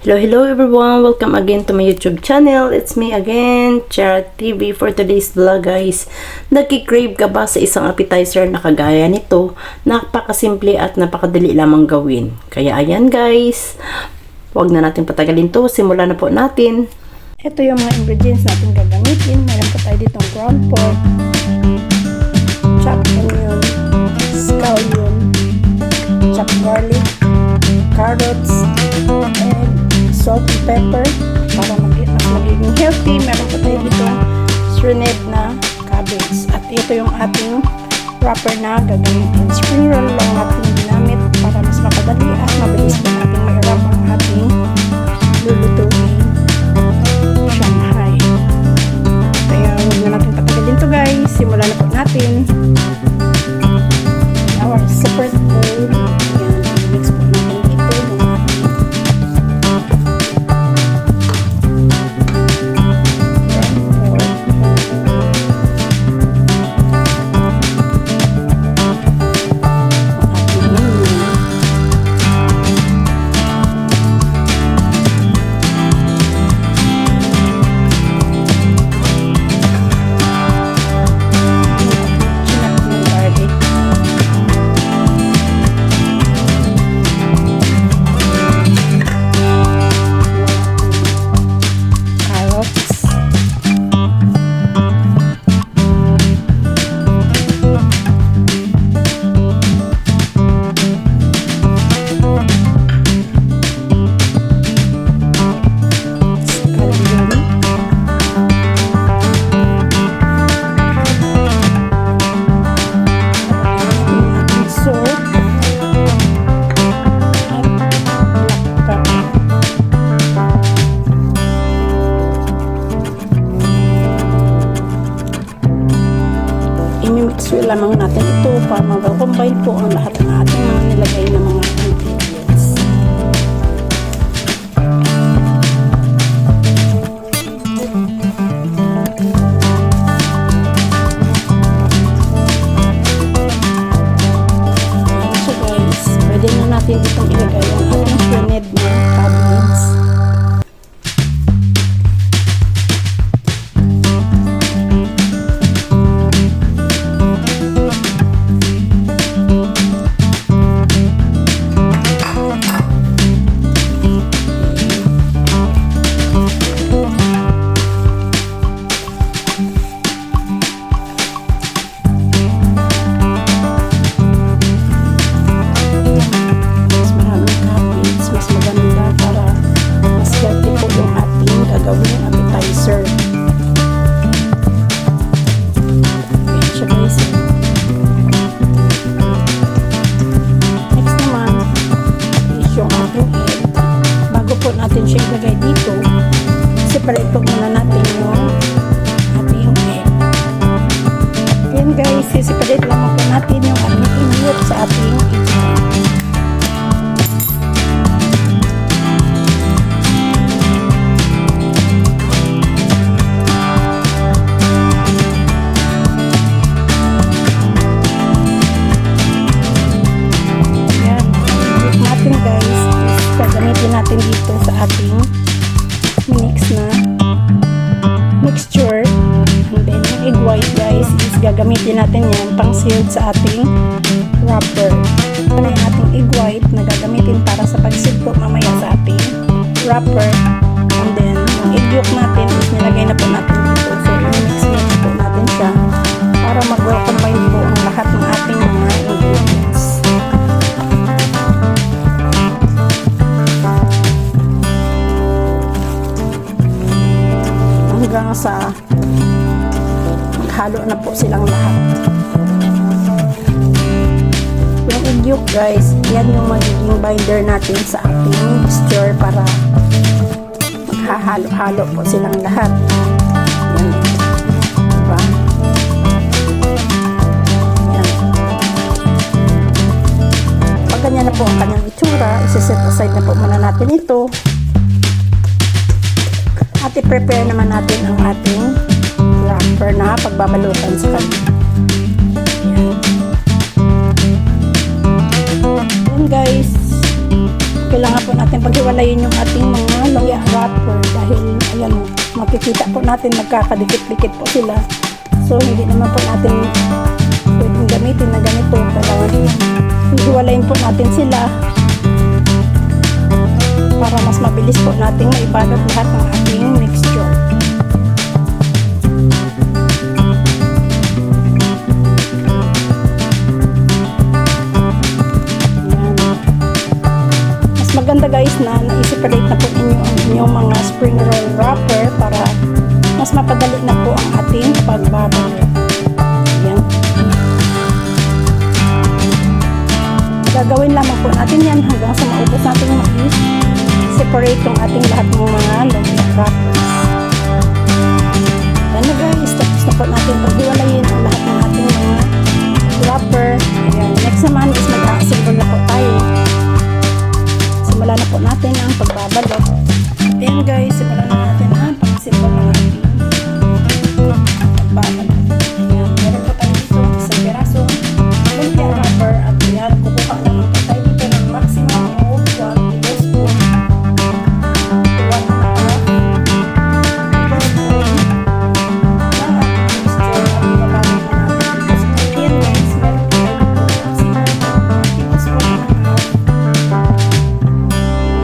Hello everyone! Welcome again to my YouTube channel. It's me again, Chara TV. For today's vlog guys, nagki-crave ka ba sa isang appetizer na kagaya nito? Napakasimple at napakadali lamang gawin. Kaya ayan guys, huwag na natin patagalin to. Simulan na po natin. Ito yung mga ingredients natin gagamitin. Meron po tayo ditong ground pork, chopped onion, scallion, chopped garlic, carrots, and salt and pepper para mas magiging healthy. Meron po tayo dito shredded na cabbage. At ito yung ating wrapper na gagamitin. Spring roll lang natin ginamit para mas mapadali at mabilis po natin mag-wrap ang ating lulutuin Shanghai. Kaya huwag na natin patagalin to guys. Simulan na po natin. Our separate bowl. Yan, mix po natin dito yung ating i-mix lamang natin ito para mag-combine po ang lahat ng ating mga nilagay na mga ingredients. So guys, pwede na natin itong ilagay ang ating shredded na cabbage. Natin siya ilagay dito, separate po muna natin yung ating egg. Ayan guys, separate lang po natin yung ating ingot sa ating egg. Gagamitin natin dito sa ating mix na mixture. And then yung egg white guys is gagamitin natin yan pang sealed sa ating wrapper. Ano yung ating egg white na gagamitin para sa pag-sealed po mamaya sa ating wrapper. And then yung egg yolk natin is nilagay na po natin dito. So i-mix po natin siya para mag-combine po ang lahat ng ating mga ingredients. Hanggang sa maghalo na po silang lahat. Yung egg yolk guys, yan yung magiging binder natin sa ating mixture para maghahalo-halo po silang lahat. Yan. Diba? Yan. Pag ganyan na po ang kanyang itsura, isi-set aside na po muna natin ito. At i-prepare naman natin ang ating wrapper na pagbabalutan sa kanya. Yan guys. kailangan po natin paghiwalayin yung ating mga luya wrapper dahil ayan o, makikita po natin magkakadikit-dikit po sila. So hindi naman po natin pwedeng gamitin na ganito. Kailangan hiwalayin po natin sila para mas mabilis po nating maibalot lahat ng ating mixture. Maganda guys na na-separate na po inyo ang inyong mga spring roll wrapper para mas mapadali na po ang ating pagbabalot. Ayan. Gagawin lamang po natin yan hanggang sa maubos natin ma-separate yung ating lahat ng mga lumpia wrappers. Ayan na guys, tapos na po natin paghiwalayin ang lahat ng ating mga wrapper. Ayan. Next naman is mag-assemble na po tayo. Simulan na po natin ang pagbabalot. Ayan guys, simulan na natin ang pag-assemble ng ating pagbabalot. Ayan, meron po tayo dito sa peraso lumpia wrapper at ayan, kukuha naman po tayo dito ng maximum of 1 tablespoon to 1 tablespoon ng ating mixture at ibabalot na natin dito sa ayan guys, meron po tayo dito maximum 1 tablespoon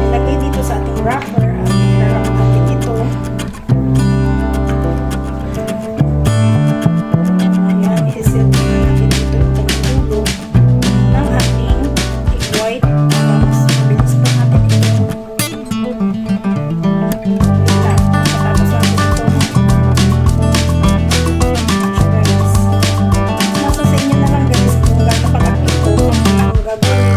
ilagay dito sa ating wrapper at ilalak natin ito. Ayan, i-seal natin dito itong dulo ng ating egg white para mas mabilis po natin ito. Tapos natin ito. Guys, nasa sa inyo na lang guys kung gaano kalaki ito ang gagawin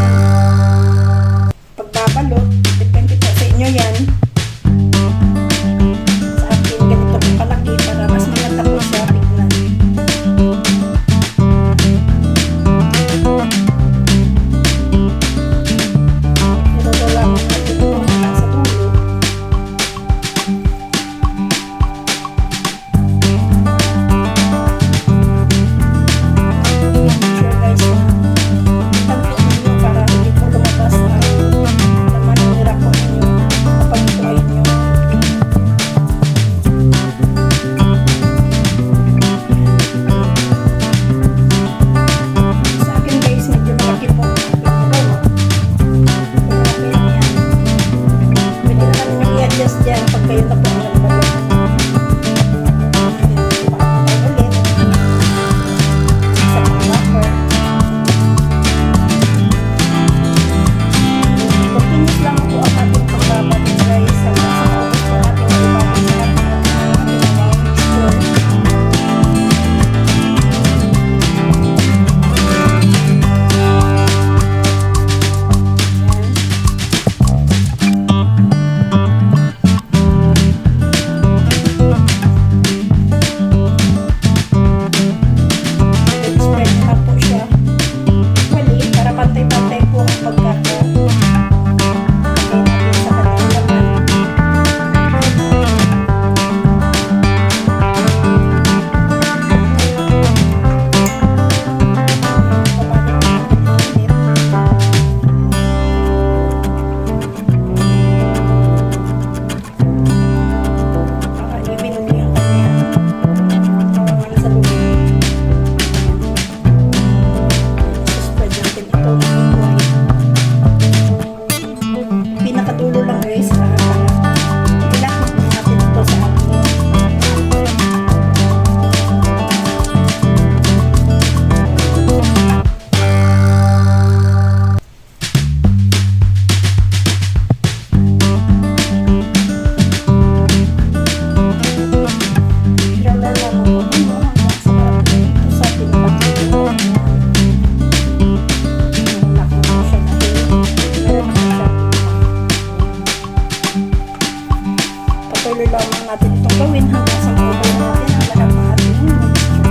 pagbabalot. Depende po sa inyo yan. Sa akin, ganito po kalaki para mas maganda po siya tignan. Pero lang natin ito hanggang sa dulo. Sure guys na tignan po ninyo para hindi po lumabas ang laman ng nira po ninyo kapag ito ay inyo. Sa akin guys, medyo malaki po ang aking magawa. Pero okay lang yan. Pwede na namin yung i-adjust dyan pag kayo na po ang nagbalot. Tayo ulit. Sa mga wrapper. Continuous lang po ang ating pagbabalot guys hanggang sa maubos po natin ibabalot sa lahat ng ating ginawang mixture. Spread na po siya equally para pantay-pantay po ang pagkaka-lagay natin sa kanyang laman. Pabalik natin ulit. Para evenly ang kanyang laman sa loob. Spread natin ito ng egg white. Pinakadulo lang guys para ilak natin ito sa ating roller lang ako hanggang sa parating dito sa ating pagkakulo. Ilak mo po siya dahil meron naman siya. Patuloy lamang natin itong gawin hanggang sa maubos natin ang lahat ng ating mixture.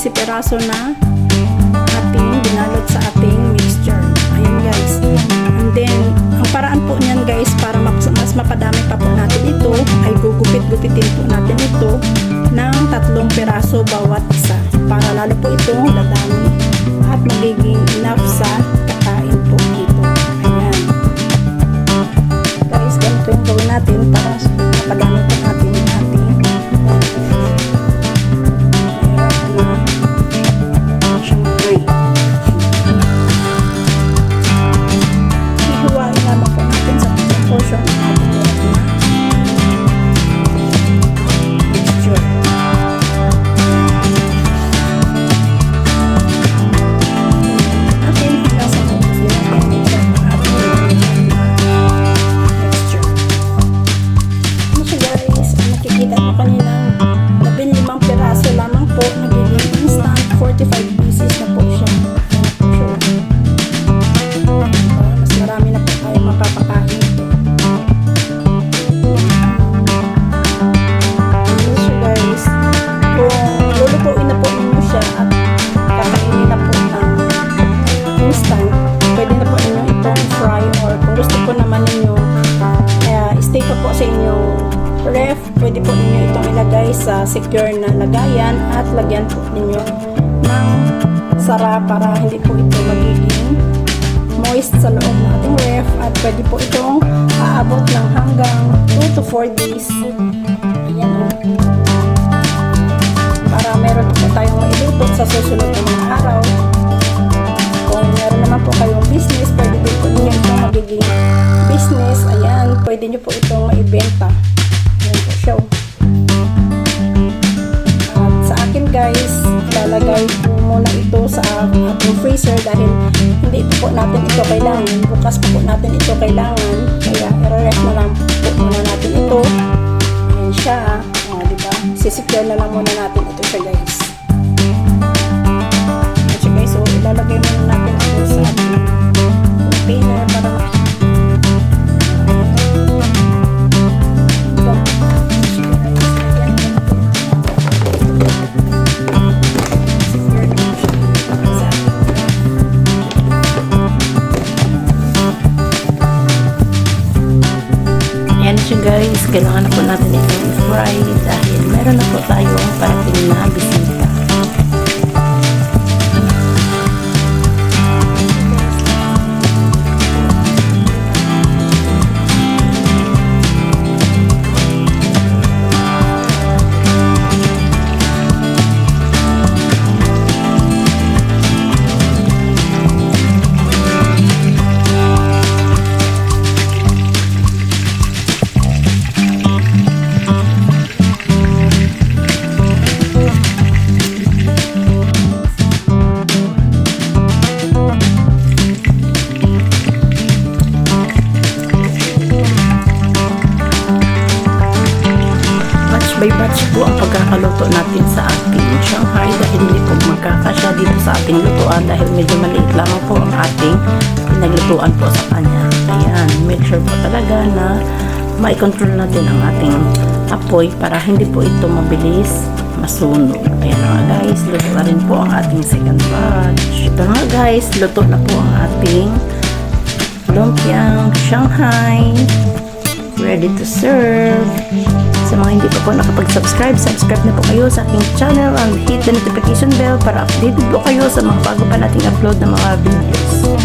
15 peraso na ating binalot sa ating mixture. Ayan guys. And then, ang paraan po niyan guys, para mas mapadami pa po natin ito, ay gugupit-gupitin po natin ito ng 3 peraso bawat isa. Para lalo po itong dadami at magiging enough sa kakain po dito. Ayan. Guys, ganito yung gawin natin para mapadami po natin yung ating hihiwain naman po natin sa portion ng ating mixture. Atin hanggang sa focus din natin ang ating mixture. Ano siya guys? Nakikita mo kanina 15 piraso lamang po, nagiging instant 45 pieces na po siya. Mas marami na po tayo mapapakain ito. Ano siya guys? Kung lulutuin na po ninyo siya at kakainin na po ng instant, pwede na po ninyo itong fry, or kung gusto po naman ninyo stay pa po sa inyong ref, pwede po ninyo itong ilagay sa secure na lagayan at lagyan po ninyo ng sara para hindi po ito magiging moist sa loob ng ating ref, at pwede po itong aabot ng hanggang 2 to 4 days. Ayan o. Para meron po tayong mailuto sa susunod na mga araw. Kung meron naman po kayong business, pwede po ninyo itong magiging business. Ayan, pwede nyo po itong maibenta. Ayan po siya. At sa akin guys, lalagay po muna ito sa ating freezer dahil hindi po natin ito kailangan. Bukas po natin ito kailangan. Kaya i-ref na lang po muna natin ito. Ayan siya. Diba? Sisecure na lang muna natin ito siya guys. Ayan siya guys. So, ilalagay muna natin ito sa ating container para guys, kailangan na po natin itong i-fry dahil meron na po tayong parating na bisita. by batch po ang pagkakaluto natin sa ating Shanghai dahil hindi po magkakasya dito sa ating lutuan dahil medyo maliit lamang po ang ating pinaglutuan po sa kanya. Ayan, make sure po talaga na mai-control natin ang ating apoy para hindi po ito mabilis masunog. Ayan nga guys, luto na rin po ang ating second batch. Ito nga guys, luto na po ang ating lumpiang Shanghai. Ready to serve. Sa mga hindi pa po nakapag-subscribe, subscribe na po kayo sa aking channel and hit the notification bell para updated po kayo sa mga bago pa nating upload na mga videos.